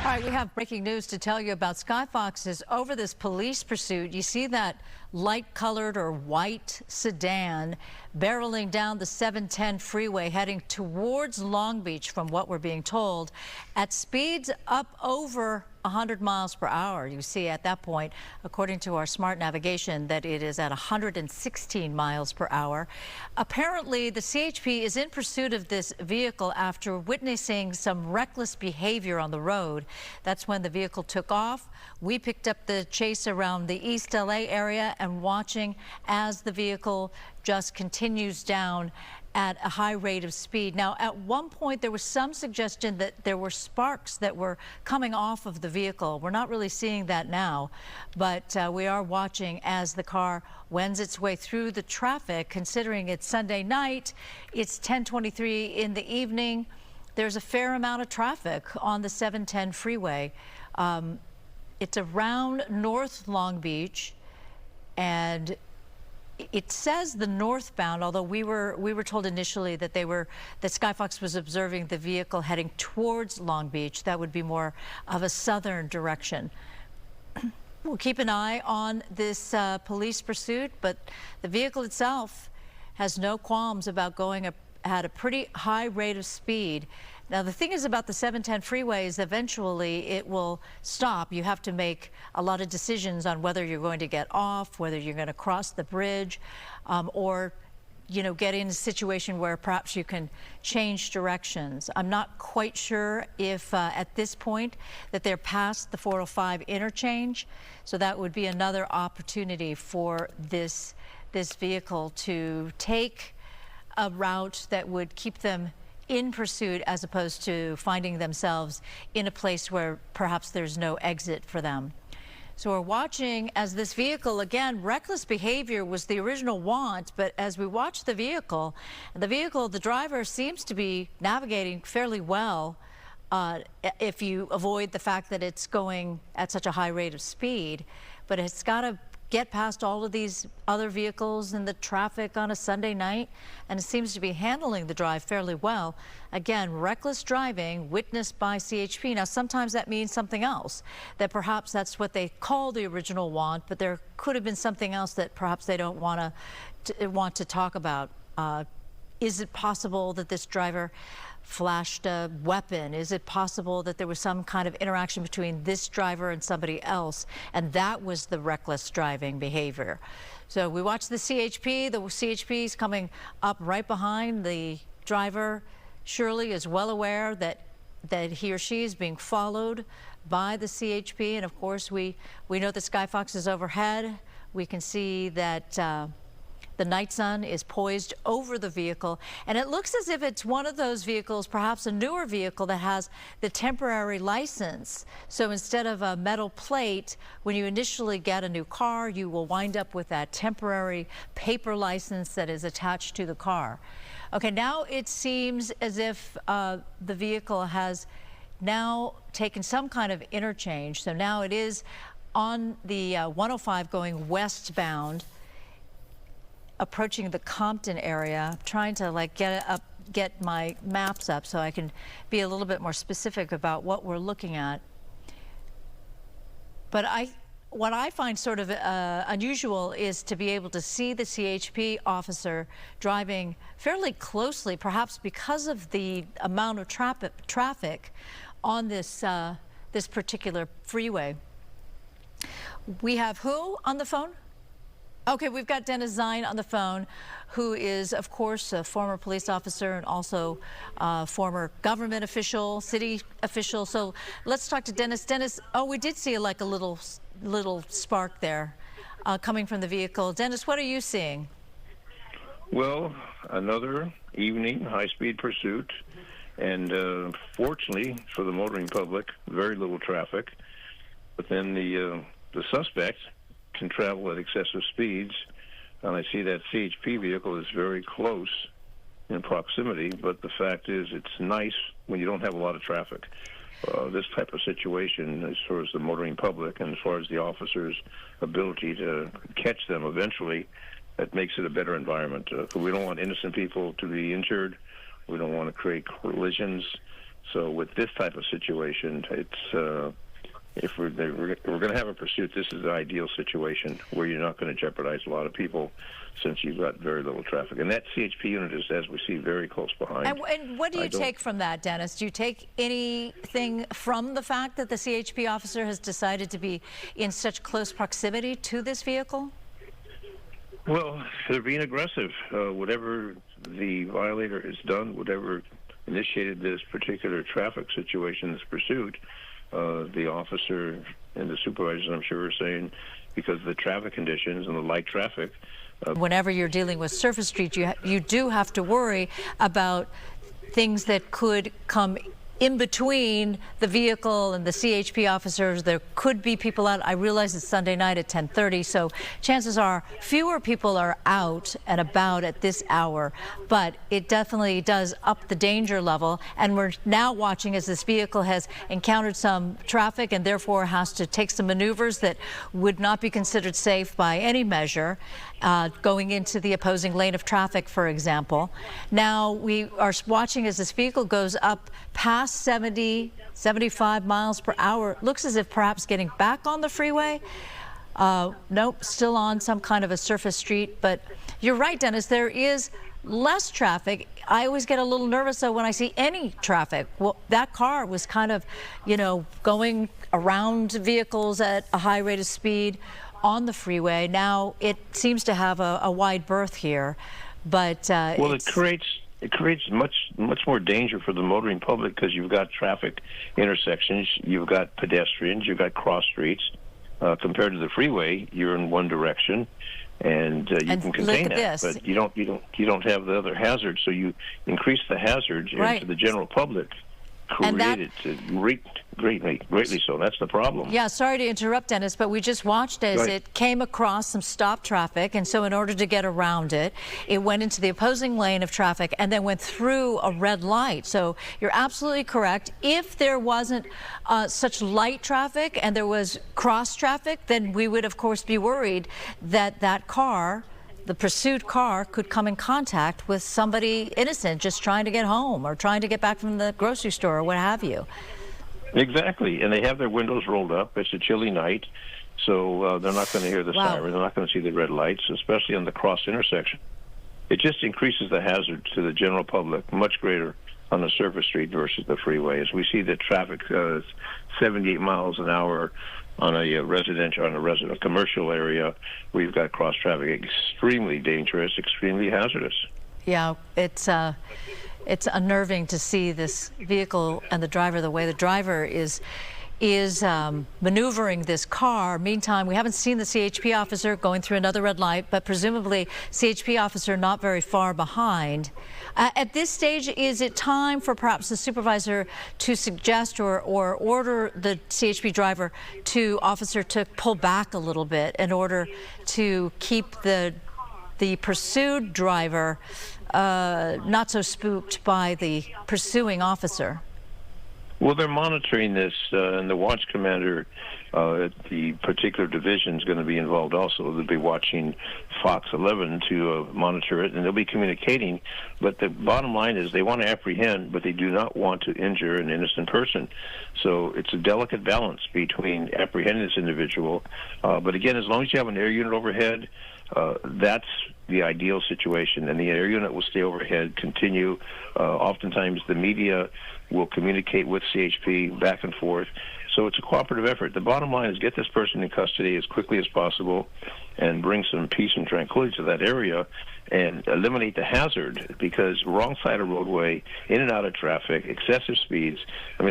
All right, we have breaking news to tell you about. SkyFOX is over this police pursuit. You see that light-colored or white sedan barreling down the 710 freeway heading towards Long Beach, from what we're being told, at speeds up over 100 miles per hour. You see at that point, according to our smart navigation, that it is at 116 miles per hour. Apparently, the CHP is in pursuit of this vehicle after witnessing some reckless behavior on the road. That's when the vehicle took off. We picked up the chase around the East LA area and watching as the vehicle just continues down at a high rate of speed. Now, at one point, there was some suggestion that there were sparks that were coming off of the vehicle. We're not really seeing that now, but we are watching as the car wends its way through the traffic. Considering it's Sunday night, it's 10:23 in the evening. There's a fair amount of traffic on the 710 freeway. It's around North Long Beach, and it says the northbound, although we were told initially that that SkyFOX was observing the vehicle heading towards Long Beach. That would be more of a southern direction. We'll keep an eye on this police pursuit, but the vehicle itself has no qualms about going at a pretty high rate of speed. Now, the thing is about the 710 freeway is eventually it will stop. You have to make a lot of decisions on whether you're going to get off, whether you're going to cross the bridge, or, you know, get in a situation where perhaps you can change directions. I'm not quite sure if at this point that they're past the 405 interchange. So that would be another opportunity for this vehicle to take a route that would keep them in pursuit, as opposed to finding themselves in a place where perhaps there's no exit for them. So we're watching as this vehicle, again, reckless behavior was the original want, but as we watch the vehicle, the driver seems to be navigating fairly well if you avoid the fact that it's going at such a high rate of speed. But it's got to get past all of these other vehicles and the traffic on a Sunday night, and it seems to be handling the drive fairly well. Again, reckless driving witnessed by CHP. Now, sometimes that means something else, that perhaps that's what they call the original want, but there could have been something else that perhaps they don't want to talk about. Is it possible that this driver flashed a weapon? Is it possible that there was some kind of interaction between this driver and somebody else, and that was the reckless driving behavior? So we watch the CHP. The CHP is coming up right behind the driver. Shirley is well aware that he or she is being followed by the CHP, and of course we know that SkyFOX is overhead. We can see that the night sun is poised over the vehicle, and it looks as if it's one of those vehicles, perhaps a newer vehicle, that has the temporary license. So instead of a metal plate, when you initially get a new car, you will wind up with that temporary paper license that is attached to the car. Okay, now it seems as if the vehicle has now taken some kind of interchange. So now it is on the 105 going westbound, approaching the Compton area. I'm trying to get my maps up so I can be a little bit more specific about what we're looking at. But what I find sort of unusual is to be able to see the CHP officer driving fairly closely, perhaps because of the amount of traffic on this this particular freeway. We have who on the phone? Okay, we've got Dennis Zine on the phone, who is, of course, a former police officer and also former government official, city official. So let's talk to Dennis. Dennis, oh, we did see like a little spark there coming from the vehicle. Dennis, what are you seeing? Well, another evening high-speed pursuit, and fortunately for the motoring public, very little traffic. But then the suspect can travel at excessive speeds, and I see that CHP vehicle is very close in proximity, but the fact is it's nice when you don't have a lot of traffic. This type of situation, as far as the motoring public and as far as the officers' ability to catch them eventually, that makes it a better environment. We don't want innocent people to be injured. We don't want to create collisions. So with this type of situation, it's if we're going to have a pursuit, this is the ideal situation where you're not going to jeopardize a lot of people, since you've got very little traffic. And that CHP unit is, as we see, very close behind. And what do you take from that, Dennis? Do you take anything from the fact that the CHP officer has decided to be in such close proximity to this vehicle? Well, they're being aggressive. Whatever the violator has done, whatever initiated this particular traffic situation, this pursuit, the officer and the supervisors, I'm sure, are saying, because of the traffic conditions and the light traffic. Whenever you're dealing with surface streets, you do have to worry about things that could come in between the vehicle and the CHP officers. There could be people out. I realize it's Sunday night at 10:30, so chances are fewer people are out and about at this hour, but it definitely does up the danger level. And we're now watching as this vehicle has encountered some traffic and therefore has to take some maneuvers that would not be considered safe by any measure, going into the opposing lane of traffic, for example. Now we are watching as this vehicle goes up past 70, 75 miles per hour. Looks as if perhaps getting back on the freeway. Nope, still on some kind of a surface street. But you're right, Dennis, there is less traffic. I always get a little nervous, though, when I see any traffic. Well, that car was kind of, going around vehicles at a high rate of speed on the freeway. Now it seems to have a wide berth here, but well, it creates much more danger for the motoring public, because you've got traffic intersections, you've got pedestrians, you've got cross streets. Compared to the freeway, you're in one direction, and you can contain that, but you don't have the other hazards. So you increase the hazards into the general public. Created greatly so. That's the problem. Yeah, sorry to interrupt, Dennis, but we just watched as it came across some stopped traffic, and so in order to get around it, it went into the opposing lane of traffic and then went through a red light. So you're absolutely correct. If there wasn't such light traffic and there was cross traffic, then we would, of course, be worried that that car, the pursued car, could come in contact with somebody innocent just trying to get home or trying to get back from the grocery store or what have you. Exactly, and they have their windows rolled up. It's a chilly night, so they're not going to hear the siren. They're not going to see the red lights, especially on the cross intersection. It just increases the hazard to the general public, much greater on the surface street versus the freeway. As we see the traffic 78 miles an hour on a commercial area, we've got cross traffic. Extremely dangerous, extremely hazardous. Yeah, it's unnerving to see this vehicle and the driver, the way the driver is maneuvering this car. Meantime, we haven't seen the CHP officer going through another red light, but presumably CHP officer not very far behind. At this stage, is it time for perhaps the supervisor to suggest or order the CHP driver officer to pull back a little bit in order to keep the pursued driver not so spooked by the pursuing officer? Well, they're monitoring this, and the watch commander at the particular division is going to be involved also. They'll be watching Fox 11 to monitor it, and they'll be communicating. But the bottom line is they want to apprehend, but they do not want to injure an innocent person. So it's a delicate balance between apprehending this individual. But again, as long as you have an air unit overhead, that's the ideal situation, and the air unit will stay overhead, continue. Oftentimes the media will communicate with CHP back and forth. So it's a cooperative effort. The bottom line is get this person in custody as quickly as possible and bring some peace and tranquility to that area and eliminate the hazard, because wrong side of roadway, in and out of traffic, excessive speeds,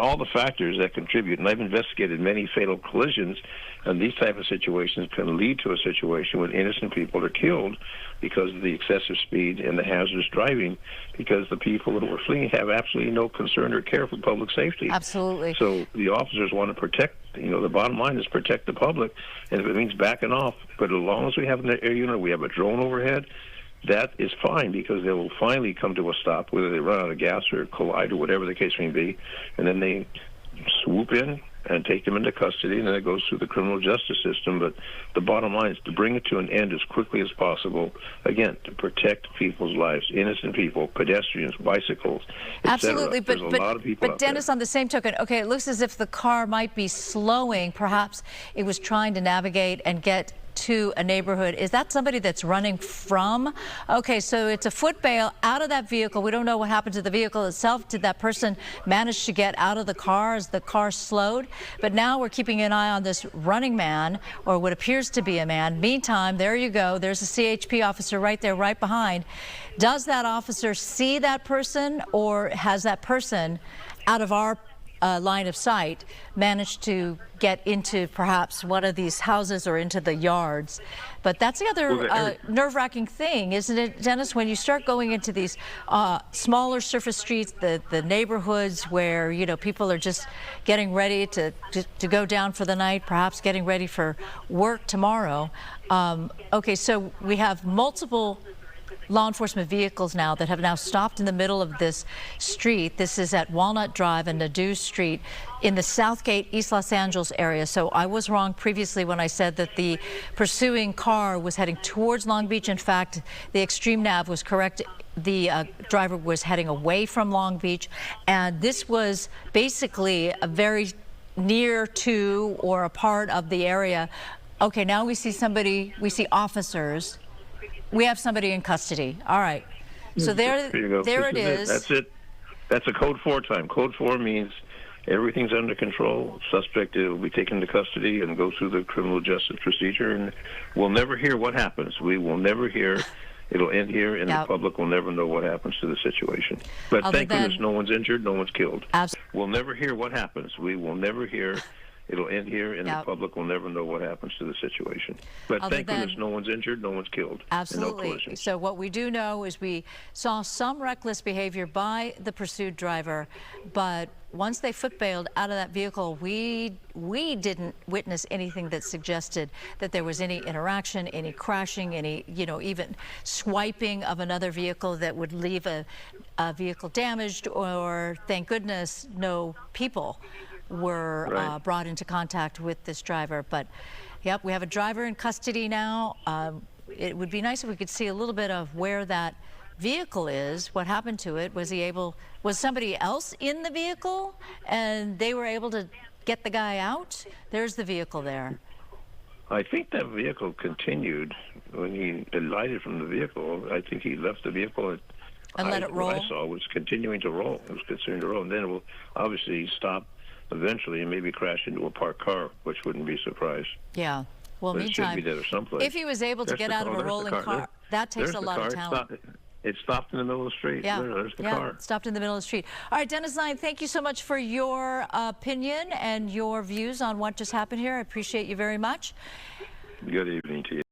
all the factors that contribute. And I've investigated many fatal collisions, and these type of situations can lead to a situation when innocent people are killed because of the excessive speed and the hazardous driving, because the people that were fleeing have absolutely no concern or care for public safety. Absolutely. So the officers want to protect, the bottom line is protect the public, and if it means backing off, but as long as we have an air unit, we have a drone overhead, that is fine, because they will finally come to a stop, whether they run out of gas or collide or whatever the case may be, and then they swoop in and take them into custody, and then it goes through the criminal justice system. But the bottom line is to bring it to an end as quickly as possible, again, to protect people's lives, innocent people, pedestrians, bicycles, Absolutely, There's a lot of people but Dennis, on the same token, okay, it looks as if the car might be slowing. Perhaps it was trying to navigate and get to a neighborhood. Is that somebody that's running from? Okay, so it's a foot bail out of that vehicle. We don't know what happened to the vehicle itself. Did that person manage to get out of the car as the car slowed? But now we're keeping an eye on this running man, or what appears to be a man. Meantime, there you go. There's a CHP officer right there, right behind. Does that officer see that person, or has that person, out of our line of sight, managed to get into perhaps one of these houses or into the yards? But that's the other nerve-wracking thing, isn't it, Dennis? When you start going into these smaller surface streets, the neighborhoods where, you know, people are just getting ready to go down for the night, perhaps getting ready for work tomorrow. Okay, so we have multiple law enforcement vehicles now that have now stopped in the middle of this street. This is at Walnut Drive and Nadeau Street in the Southgate, East Los Angeles area. So I was wrong previously when I said that the pursuing car was heading towards Long Beach. In fact, the extreme nav was correct. The driver was heading away from Long Beach, and this was basically a very near to or a part of the area. Okay, now we see somebody, we see officers. We have somebody in custody. All right. So there it is. That's it. That's a code 4 time. Code 4 means everything's under control. Suspect will be taken into custody and go through the criminal justice procedure, and we'll never hear what happens. We will never hear. It'll end here, and the public will never know what happens to the situation. But thank goodness no one's injured, no one's killed. We'll never hear what happens. We will never hear. It'll end here, and the public will never know what happens to the situation. But thank goodness no one's injured, no one's killed. Absolutely. And no so what we do know is we saw some reckless behavior by the pursued driver, but once they foot bailed out of that vehicle, we didn't witness anything that suggested that there was any interaction, any crashing, any, you know, even swiping of another vehicle that would leave a vehicle damaged, or thank goodness no people were brought into contact with this driver. But yep, we have a driver in custody now. It would be nice if we could see a little bit of where that vehicle is, what happened to it. Was somebody else in the vehicle and they were able to get the guy out? There's the vehicle there. I think that vehicle continued when he alighted from the vehicle. I think he left the vehicle and let it roll. What I saw was continuing to roll. It was continuing to roll, and then it will obviously stop eventually and maybe crash into a parked car, which wouldn't be a surprise. Yeah. Well, but meantime, it should be there someplace. If he was able to get out of a rolling car, that takes a lot of talent. It stopped in the middle of the street. Yeah, there's the car. It stopped in the middle of the street. All right, Dennis Lyon, thank you so much for your opinion and your views on what just happened here. I appreciate you very much. Good evening to you.